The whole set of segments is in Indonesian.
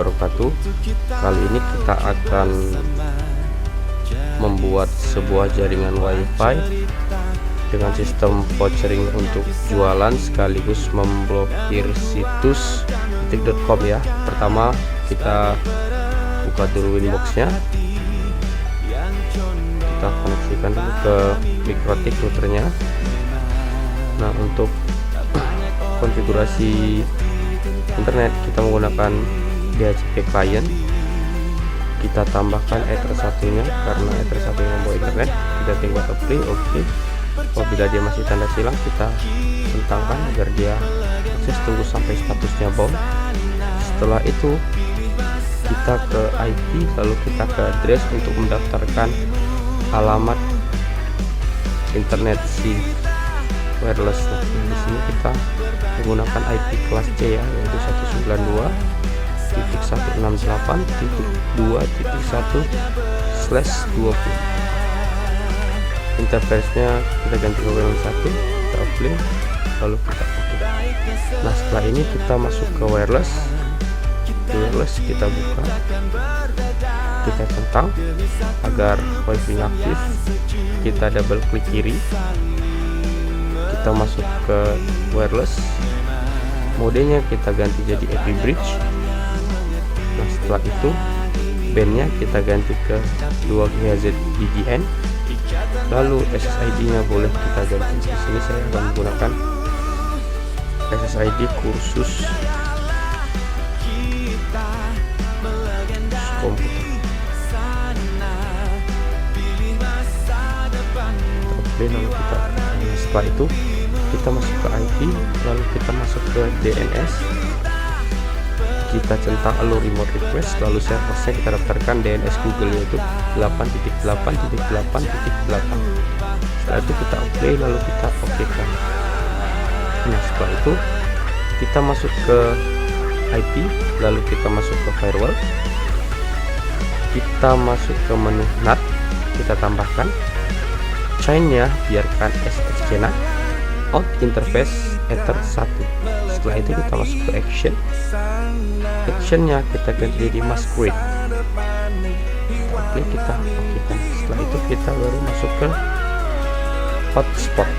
wabarakatuh. Kali ini kita akan membuat sebuah jaringan WiFi dengan sistem vouchering untuk jualan sekaligus memblokir situs detik.com ya. Pertama kita buka dulu Winbox-nya, kita koneksikan dulu ke Mikrotik routernya. Nah, untuk konfigurasi internet kita menggunakan DHCP client. Kita tambahkan Ether satunya karena Ether satunya membawa internet. Kita tinggal apply, oke. Apabila dia masih tanda silang, kita centangkan agar dia akses, tunggu sampai statusnya bound. Setelah itu kita ke IP, lalu kita ke address untuk mendaftarkan alamat internet si wireless. Di sini kita menggunakan IP kelas C ya, yaitu 192.168.2.1/20. Interface-nya kita ganti ke wireless 1, kita apply, lalu kita oke. Nah, setelah ini kita masuk ke wireless. Kita buka, kita centang agar wifi-nya aktif. Kita double klik kiri, kita masuk ke wireless, modenya kita ganti jadi IP bridge. Nah, setelah itu bandnya kita ganti ke 2 GHz DGN, lalu SSID nya boleh kita ganti. Di sini saya akan menggunakan SSID kursus komputer. Lalu kita, setelah itu kita masuk ke IP, lalu kita masuk ke DNS, kita centang allow remote request, lalu servernya kita daftarkan DNS Google yaitu 8.8.8.8. Setelah itu kita apply, lalu kita oke kan. Nah, setelah itu kita masuk ke IP, lalu kita masuk ke firewall, kita masuk ke menu NAT, kita tambahkan chainnya biarkan SSC NAT, out interface Ether 1. Setelah itu kita masuk ke actionnya kita ganti jadi masquerade, kita apply, kita oke kan. Setelah itu kita baru masuk ke hotspot,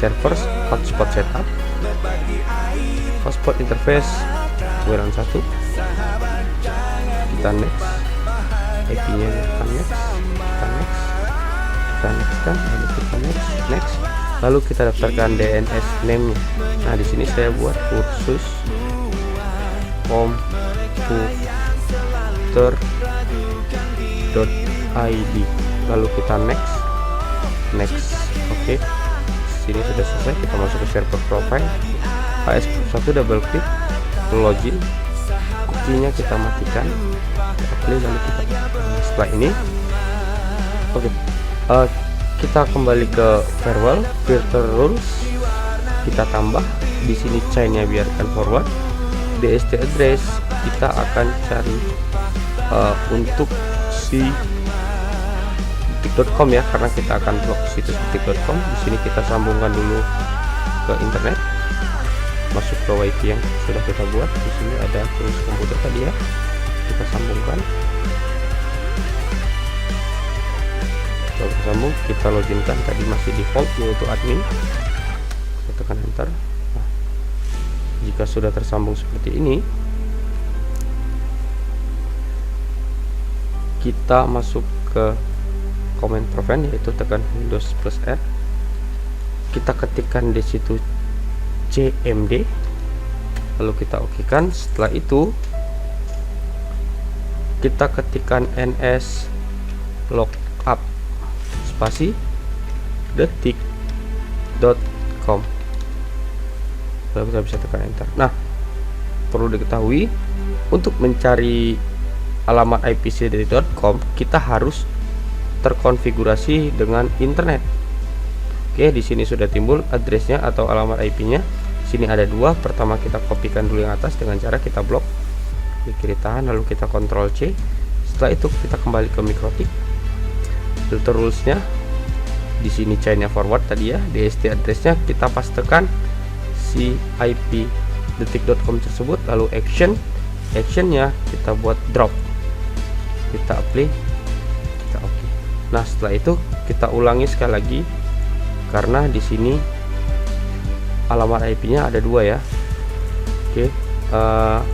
server hotspot setup, hotspot interface WLAN 1, kita next, IP nya kita next, lalu kita next, lalu kita daftarkan DNS name nya. Nah, di sini saya buat kursus komputer.id, lalu kita next, oke. Sini sudah selesai. Kita masuk ke server profile, AS1 double klik, login, cookie-nya kita matikan, apply, lalu kita setelah ini oke. Kita kembali ke firewall, filter rules, kita tambah di sini chainnya biarkan forward, DST address kita akan cari untuk si detik.com ya, karena kita akan blok situs detik.com. Di sini kita sambungkan dulu ke internet, masuk ke wifi yang sudah kita buat. Di sini ada kursus komputer tadi ya, kita sambungkan. Kalau tersambung, kita loginkan, tadi masih default yaitu admin, kita tekan enter. Nah, jika sudah tersambung seperti ini, kita masuk ke command prevent yaitu tekan Windows plus R, kita ketikkan di situ cmd, lalu kita oke kan. Setelah itu kita ketikkan ns lookup spasi detik.com, lalu kita bisa tekan enter. Nah, perlu diketahui untuk mencari alamat IPC detik.com kita harus terkonfigurasi dengan internet. Oke, di sini sudah timbul addressnya atau alamat IP-nya. Sini ada dua. Pertama kita kopikan dulu yang atas dengan cara kita blok, klik kiri tahan, lalu kita Ctrl C. Setelah itu kita kembali ke Mikrotik, filter rules-nya di sini chainnya forward tadi ya, DST address-nya kita pastekan si IP detik.com tersebut, lalu action actionnya kita buat drop, kita apply, kita oke. Nah setelah itu kita ulangi sekali lagi, karena di sini alamat IP-nya ada 2 ya. Oke,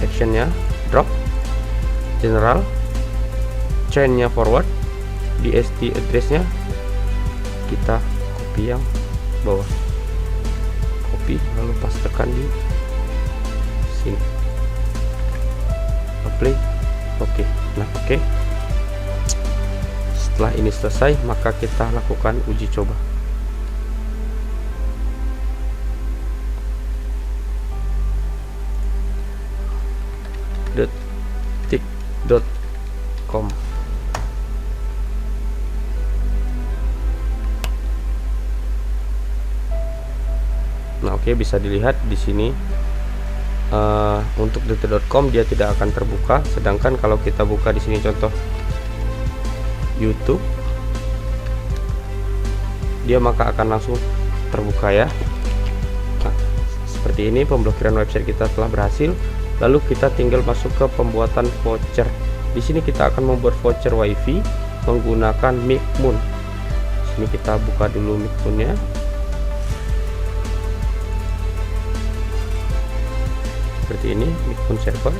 actionnya drop, general, chainnya forward, DST addressnya kita copy yang bawah, copy lalu pastekan di sini, apply, oke. Nah oke, setelah ini selesai maka kita lakukan uji coba. detik.com. Nah oke, bisa dilihat di sini untuk detik.com dia tidak akan terbuka, sedangkan kalau kita buka di sini contoh YouTube, dia maka akan langsung terbuka ya. Nah, seperti ini pemblokiran website kita telah berhasil. Lalu kita tinggal masuk ke pembuatan voucher. Di sini kita akan membuat voucher WiFi menggunakan Micmoon. Di sini kita buka dulu Micmoonnya. Seperti ini Micmoon server.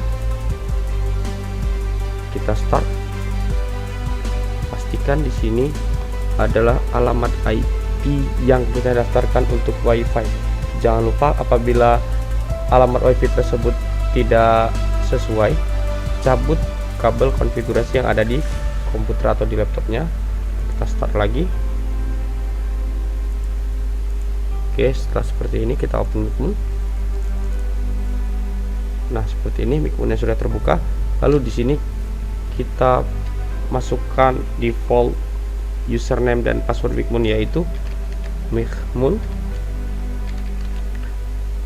Kita start. Pastikan di sini adalah alamat IP yang kita daftarkan untuk WiFi. Jangan lupa apabila alamat WiFi tersebut tidak sesuai, cabut kabel konfigurasi yang ada di komputer atau di laptopnya. Kita start lagi. Oke, setelah seperti ini kita open Micmoon. Nah seperti ini Micmoonnya sudah terbuka. Lalu di sini kita masukkan default username dan password Micmoon, yaitu Micmoon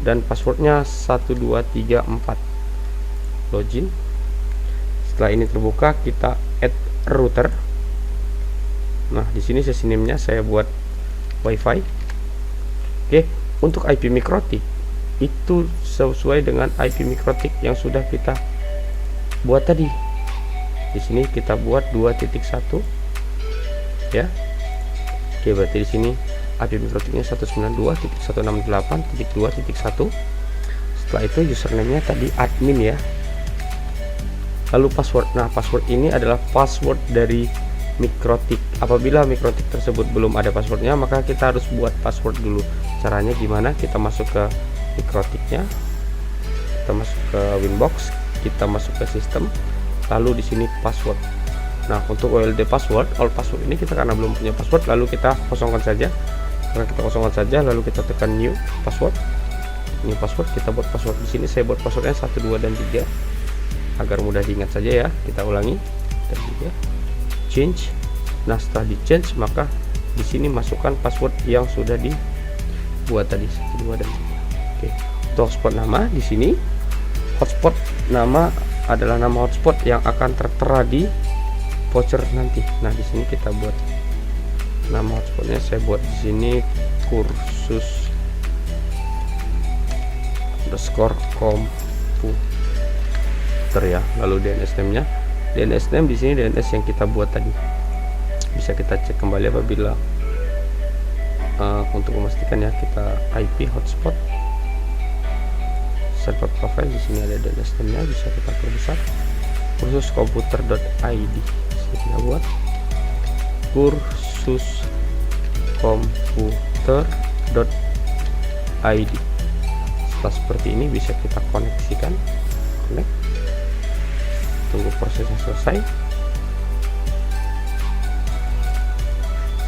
dan passwordnya 1234. Login. Setelah ini terbuka, kita add router. Nah di sini sesi name-nya saya buat WiFi. Oke, untuk IP MikroTik itu sesuai dengan IP MikroTik yang sudah kita buat tadi. Di sini kita buat 2.1 ya. Oke, berarti di sini IP MikroTiknya 192.168.2.1. Setelah itu username-nya tadi admin ya. Lalu password. Nah password ini adalah password dari MikroTik. Apabila MikroTik tersebut belum ada passwordnya, maka kita harus buat password dulu. Caranya gimana? Kita masuk ke MikroTiknya, kita masuk ke Winbox, kita masuk ke sistem, lalu di sini password. Nah untuk OLD password, all password ini kita karena belum punya password, lalu kita kosongkan saja. Karena kita kosongkan saja, lalu kita tekan new password. New password, kita buat password di sini. Saya buat passwordnya 1, 2, dan 3 agar mudah diingat saja ya. Kita ulangi dan 3. Change. Nah setelah di change, maka di sini masukkan password yang sudah dibuat tadi 1, 2, dan 3. Oke. Untuk hotspot nama di sini, hotspot nama adalah nama hotspot yang akan tertera di voucher nanti. Nah di sini kita buat nama hotspotnya, saya buat di sini kursus _komputer ya. Lalu DNS name-nya, DNS name di sini DNS yang kita buat tadi. Bisa kita cek kembali apabila untuk memastikan ya. Kita IP hotspot, server profile, di sini ada DNS name-nya, bisa kita perbesar. Kursus komputer.id, kita buat kursus komputer.id. Setelah seperti ini bisa kita koneksikan, connect. Tunggu prosesnya selesai.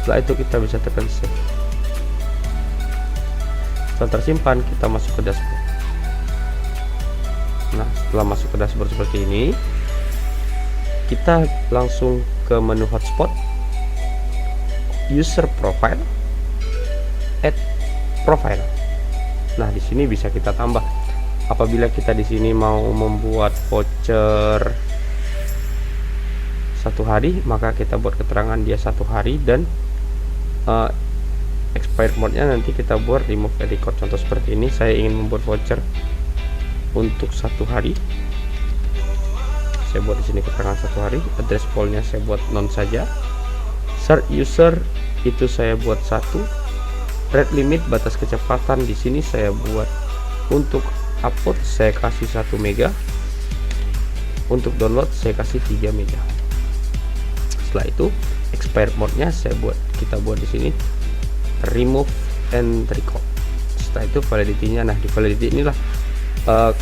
Setelah itu kita bisa tekan save. Setelah tersimpan, kita masuk ke dashboard. Nah setelah masuk ke dashboard seperti ini, kita langsung ke menu hotspot, user profile, add profile. Nah di sini bisa kita tambah. Apabila kita di sini mau membuat voucher 1 hari, maka kita buat keterangan dia 1 hari, dan expired mode-nya nanti kita buat remove record. Contoh seperti ini, saya ingin membuat voucher untuk 1 hari, saya buat di sini keterangan 1 hari. Address poolnya saya buat non saja. Search user itu saya buat 1. Rate limit batas kecepatan di sini saya buat untuk upload saya kasih 1 mega. Untuk download saya kasih 3 mega. Setelah itu expired mode-nya kita buat di sini remove and record. Setelah itu validity-nya. Nah, di validity inilah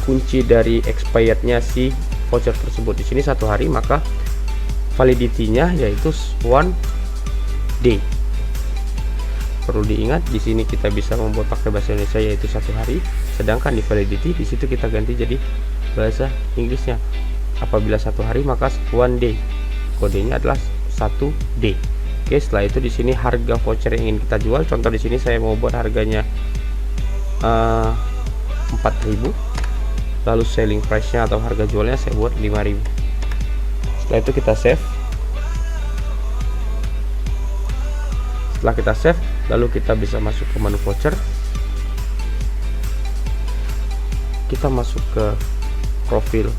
kunci dari expired-nya si voucher tersebut. Di sini 1 hari, maka validity-nya yaitu 1 day. Perlu diingat di sini kita bisa membuat pakai bahasa Indonesia yaitu 1 hari, sedangkan di validity di situ kita ganti jadi bahasa Inggrisnya. Apabila 1 hari maka 1 day. Kodenya adalah 1 day. Oke, setelah itu di sini harga voucher yang ingin kita jual. Contoh di sini saya mau buat harganya 4.000. Lalu selling price-nya atau harga jualnya saya buat 5.000. Setelah itu kita save. Setelah kita save, lalu kita bisa masuk ke menu voucher. Kita masuk ke profil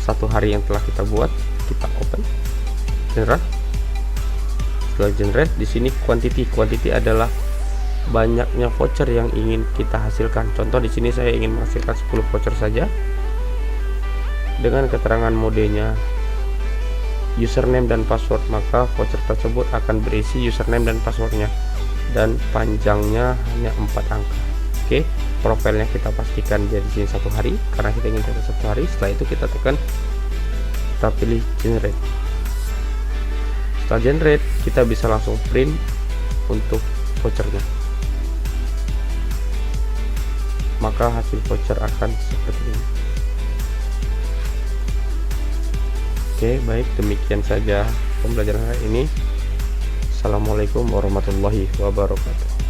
1 hari yang telah kita buat, kita open, generate. Setelah generate, di sini quantity adalah banyaknya voucher yang ingin kita hasilkan. Contoh di sini saya ingin menghasilkan 10 voucher saja. Dengan keterangan modenya username dan password, maka voucher tersebut akan berisi username dan passwordnya, dan panjangnya hanya 4 angka. Oke, profilnya kita pastikan jadi sini 1 hari karena kita ingin catat 1 hari. Setelah itu kita tekan, kita pilih generate. Setelah generate, kita bisa langsung print untuk vouchernya. Maka hasil voucher akan seperti ini. Oke, baik, demikian saja pembelajaran hari ini. Assalamualaikum warahmatullahi wabarakatuh.